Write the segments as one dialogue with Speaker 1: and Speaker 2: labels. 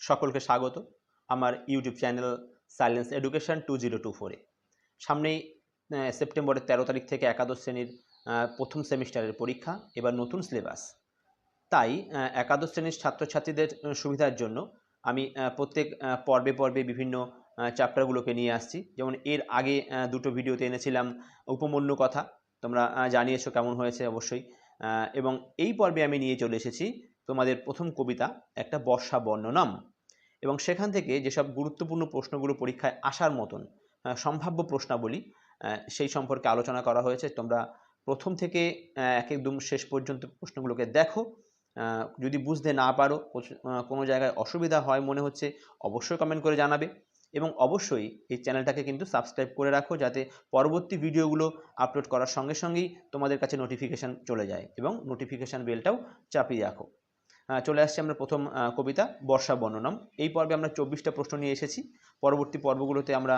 Speaker 1: সকলকে স্বাগত আমার ইউটিউব চ্যানেল সায়েন্স এডুকেশন 2024 সামনেই সেপ্টেম্বরের 13 তারিখ থেকে একাদশ শ্রেণীর প্রথম সেমিস্টারের পরীক্ষা। এবার নতুন সিলেবাস, তাই একাদশ শ্রেণীর ছাত্রছাত্রীদের সুবিধার জন্য আমি প্রত্যেক পর্বে পর্বে বিভিন্ন চ্যাপ্টারগুলোকে নিয়ে আসছি। যেমন এর আগে দুটো ভিডিওতে এনেছিলাম উপমন্যু কথা, তোমরা জানিয়েছো কেমন হয়েছে অবশ্যই। এবং এই পর্বে আমি নিয়ে চলে এসেছি তোমাদের প্রথম কবিতা, একটা বর্ষা বর্ণনাম, এবং সেখান থেকে যেসব গুরুত্বপূর্ণ প্রশ্নগুলো পরীক্ষায় আসার মতন সম্ভাব্য প্রশ্নাবলী সেই সম্পর্কে আলোচনা করা হয়েছে। তোমরা প্রথম থেকে একদম শেষ পর্যন্ত প্রশ্নগুলোকে দেখো। যদি বুঝতে না পারো, কোনো জায়গায় অসুবিধা হয় মনে হচ্ছে, অবশ্যই কমেন্ট করে জানাবে। এবং অবশ্যই এই চ্যানেলটাকে কিন্তু সাবস্ক্রাইব করে রাখো, যাতে পরবর্তী ভিডিওগুলো আপলোড করার সঙ্গে সঙ্গেই তোমাদের কাছে নোটিফিকেশান চলে যায়, এবং নোটিফিকেশান বেলটাও চাপিয়ে রাখো। চলে আসছি আমরা প্রথম কবিতা বর্ষা বর্ণনাম। এই পর্বে আমরা 24টা প্রশ্ন নিয়ে এসেছি। পরবর্তী পর্বগুলোতে আমরা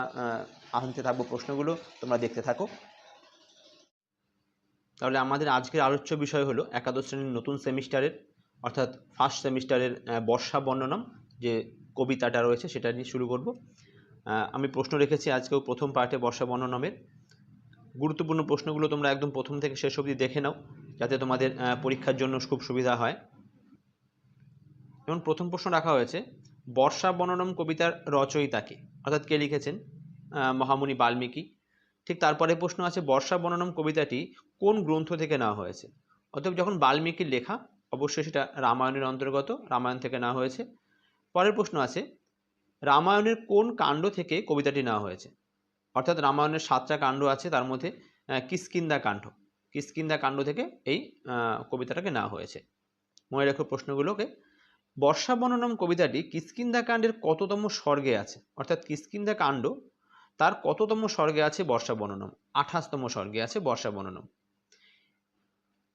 Speaker 1: আনতে থাকবো প্রশ্নগুলো, তোমরা দেখতে থাকো। তাহলে আমাদের আজকের আলোচ্য বিষয় হলো একাদশ শ্রেণীর নতুন সেমিস্টারের, অর্থাৎ ফার্স্ট সেমিস্টারের বর্ষা বর্ণনাম যে কবিতাটা রয়েছে সেটা নিয়ে শুরু করব। আমি প্রশ্ন রেখেছি আজকেও প্রথম পার্টে বর্ষা বর্ণনামের। গুরুত্বপূর্ণ প্রশ্নগুলো তোমরা একদম প্রথম থেকে শেষ অবধি দেখে নাও, যাতে তোমাদের পরীক্ষার জন্য খুব সুবিধা হয়। যেমন প্রথম প্রশ্ন রাখা হয়েছে, বর্ষা বর্ণনাম কবিতার রচয়িতাকে, অর্থাৎ কে লিখেছেন? মহামুনি বাল্মীকি। ঠিক তারপরে প্রশ্ন আছে, বর্ষা বর্ণনাম কবিতাটি কোন গ্রন্থ থেকে নেওয়া হয়েছে? অতএব যখন বাল্মীকির লেখা, অবশ্যই সেটা রামায়ণের অন্তর্গত, রামায়ণ থেকে নেওয়া হয়েছে। পরের প্রশ্ন আছে, রামায়ণের কোন কাণ্ড থেকে কবিতাটি নেওয়া হয়েছে? অর্থাৎ রামায়ণের 7টা কাণ্ড আছে, তার মধ্যে কিষ্কিন্ধা কাণ্ড, কিষ্কিন্ধা কাণ্ড থেকে এই কবিতাটাকে নেওয়া হয়েছে। মনে রেখো প্রশ্নগুলোকে। বর্ষা বর্ণনাম কবিতাটি কিষ্কিন্ধা কাণ্ডের কততম স্বর্গে আছে? অর্থাৎ কিষ্কিন্ধা কাণ্ড তার কততম স্বর্গে আছে বর্ষা বর্ণনাম? 28তম স্বর্গে আছে বর্ষা বর্ণনাম।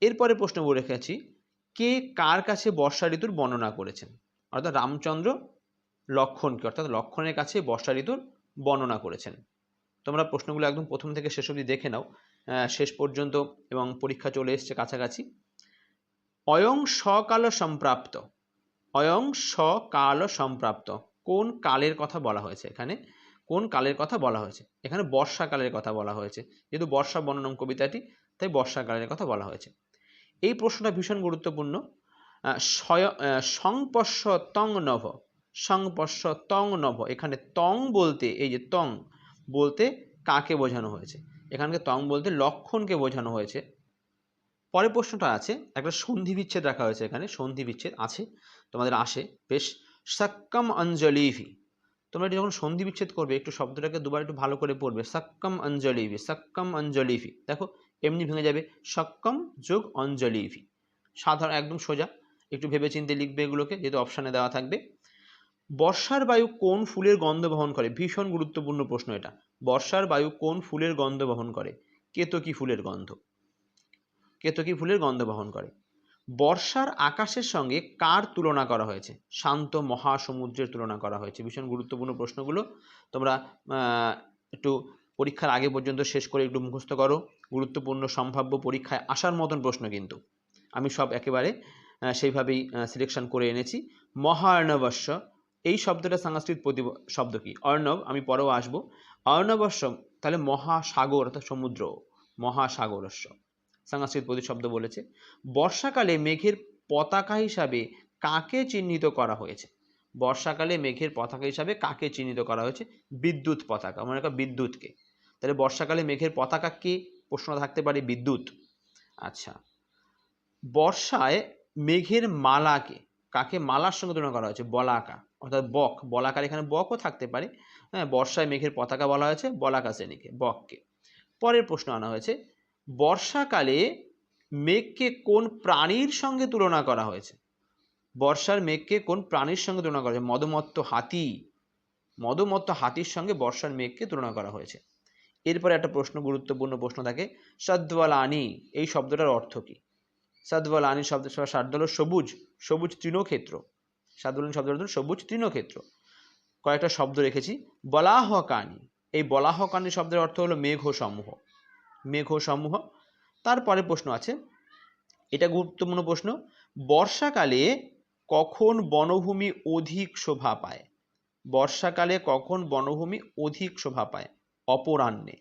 Speaker 1: এরপরে প্রশ্ন বলে রেখেছি, কে কার কাছে বর্ষা ঋতুর বর্ণনা করেছেন? অর্থাৎ রামচন্দ্র লক্ষণকে, অর্থাৎ লক্ষণের কাছে বর্ষা ঋতুর বর্ণনা করেছেন। তোমরা প্রশ্নগুলো একদম প্রথম থেকে শেষ অবধি দেখে নাও, শেষ পর্যন্ত, এবং পরীক্ষা চলে এসছে কাছাকাছি। অয়ং সকাল সম্প্রাপ্ত, অয়ং সকাল সম্প্রাপ্ত, কোন কালের কথা বলা হয়েছে এখানে? কোন কালের কথা বলা হয়েছে? এখানে বর্ষাকালের কথা বলা হয়েছে, যেহেতু বর্ষা বর্ণনাম কবিতাটি, তাই বর্ষাকালের কথা বলা হয়েছে। এই প্রশ্নটা ভীষণ গুরুত্বপূর্ণ। সংপর্শ তং নভ, সংপর্শ তং নভ, এখানে তং বলতে, এই যে তং বলতে কাকে বোঝানো হয়েছে? এখানকে তং বলতে লক্ষণকে বোঝানো হয়েছে। পরের প্রশ্নটা আছে, একটা সন্ধি বিচ্ছেদ রাখা হয়েছে, এখানে সন্ধি বিচ্ছেদ আছে, তোমাদের আসে বেশ। সাক্কম অঞ্জলিভি, তোমরা এটি যখন সন্ধি বিচ্ছেদ করবে একটু শব্দটাকে দুবার একটু ভালো করে পড়বে। সাক্কম অঞ্জলিভি, সাক্কম অঞ্জলিভি, দেখো এমনি ভেঙে যাবে, সক্কম যোগ অঞ্জলিভি, সাধারণ একদম সোজা। একটু ভেবে চিন্তে লিখবে এগুলোকে, যেহেতু অপশানে দেওয়া থাকবে। বর্ষার বায়ু কোন ফুলের গন্ধ বহন করে? ভীষণ গুরুত্বপূর্ণ প্রশ্ন এটা। বর্ষার বায়ু কোন ফুলের গন্ধ বহন করে? কেতকী ফুলের গন্ধ, কেতকী ফুলের গন্ধ বহন করে। বর্ষার আকাশের সঙ্গে কার তুলনা করা হয়েছে? শান্ত মহাসমুদ্রের তুলনা করা হয়েছে। ভীষণ গুরুত্বপূর্ণ প্রশ্নগুলো, তোমরা একটু পরীক্ষার আগে পর্যন্ত শেষ করে একটু মুখস্থ করো। গুরুত্বপূর্ণ সম্ভাব্য পরীক্ষায় আসার মতন প্রশ্ন কিন্তু আমি সব একেবারে সেইভাবেই সিলেকশন করে এনেছি। মহার্ণবস্য, এই শব্দটা সংস্কৃত শব্দ কি? অর্ণব, আমি পরেও আসবো। অর্ণবস্য তাহলে মহাসাগর, অর্থাৎ সমুদ্র, মহাসাগরস্য সংস্কৃত প্রতিশব্দ বলেছে। বর্ষাকালে মেঘের পতাকা হিসাবে কাকে চিহ্নিত করা হয়েছে? বর্ষাকালে মেঘের পতাকা হিসাবে কাকে চিহ্নিত করা হয়েছে? বিদ্যুৎ পতাকা, মনে রাখো বিদ্যুৎকে। তাহলে বর্ষাকালে মেঘের পতাকা কি? প্রশ্ন থাকতে পারে বিদ্যুৎ। আচ্ছা, বর্ষায় মেঘের মালাকে, কাকে মালার সঙ্গে তুলনা করা হয়েছে? বলাকা, অর্থাৎ বক, বলাকার এখানে বকও থাকতে পারে। হ্যাঁ, বর্ষায় মেঘের পতাকা বলা হয়েছে বলাকা শ্রেণীকে, বককে। পরের প্রশ্ন আনা হয়েছে, বর্ষাকালে মেঘকে কোন প্রাণীর সঙ্গে তুলনা করা হয়েছে? বর্ষার মেঘকে কোন প্রাণীর সঙ্গে তুলনা করা হয়েছে? মদমত্ত হাতি, মদমত্ত হাতির সঙ্গে বর্ষার মেঘকে তুলনা করা হয়েছে। এরপরে একটা প্রশ্ন, গুরুত্বপূর্ণ প্রশ্ন থাকে, সদ্বলানি, এই শব্দটার অর্থ কি? সদ্বলানি শব্দের সার্থ হলো সবুজ, সবুজ তৃণক্ষেত্র। সদ্বলানি শব্দের অর্থ সবুজ তৃণক্ষেত্র। কয়েকটা শব্দ রেখেছি। বলাহকানি, এই বলাহকানি শব্দের অর্থ হলো মেঘ সমূহ, মেঘ সমূহ। তারপরে প্রশ্ন আছে, এটা গুরুত্বপূর্ণ প্রশ্ন, বর্ষাকালে কখন বনভূমি অধিক শোভা পায়? বর্ষাকালে কখন বনভূমি অধিক শোভা পায়? অপরাহ্নে,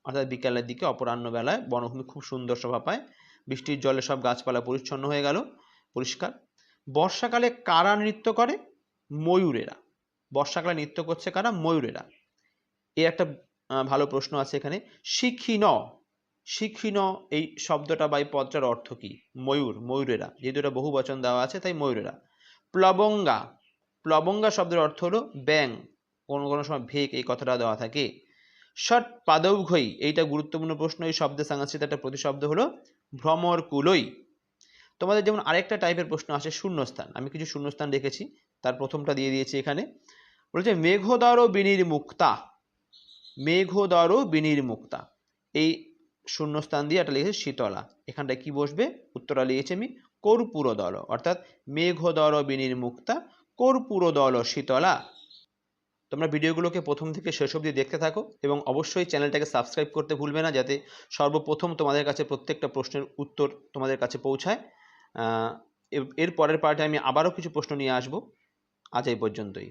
Speaker 1: অর্থাৎ বিকালের দিকে অপরাহ্ন বেলায় বনভূমি খুব সুন্দর শোভা পায়। বৃষ্টির জলে সব গাছপালা পরিচ্ছন্ন হয়ে গেল, পরিষ্কার। বর্ষাকালে কারা নৃত্য করে? ময়ূরেরা। বর্ষাকালে নৃত্য করছে কারা? ময়ূরেরা। এর একটা ভালো প্রশ্ন আছে এখানে। শিখিন, শিখিন এই শব্দটা বা এই পদটার অর্থ কি? ময়ূর, ময়ূরেরা, যেহেতু এটা বহু বচন দেওয়া আছে তাই ময়ূরেরা। প্লবঙ্গা, প্লবঙ্গা শব্দের অর্থ হলো ব্যাং, কোনো কোনো সময় ভেক এই কথাটা দেওয়া থাকে। ষট পাদৌঘই, এইটা গুরুত্বপূর্ণ প্রশ্ন, এই শব্দের সংস্কৃত একটা প্রতিশব্দ হলো ভ্রমর কুলই। তোমাদের যেমন আরেকটা টাইপের প্রশ্ন আসে শূন্যস্থান, আমি কিছু শূন্যস্থান রেখেছি, তার প্রথমটা দিয়ে দিয়েছি এখানে। বলছে মেঘোদর বিনির্মুক্তা, মেঘোদর বিনির্মুক্তা, এই শূন্যস্থান দিয়ে এটা লিখেছে শীতলা, এখানটায় কি বসবে? উত্তরটা লিখেছি আমি কর্পূরদল, অর্থাৎ মেঘোদর বিনির্মুক্তা কর্পূরদল শীতলা। তোমরা ভিডিওগুলোকে প্রথম থেকে শেষ অবধি দেখতে থাকো এবং অবশ্যই চ্যানেলটাকে সাবস্ক্রাইব করতে ভুলবে না, যাতে সর্বপ্রথম তোমাদের কাছে প্রত্যেকটা প্রশ্নের উত্তর তোমাদের কাছে পৌঁছায়। এর পরের পার্টে আমি আবারও কিছু প্রশ্ন নিয়ে আসবো। আজ এই পর্যন্তই।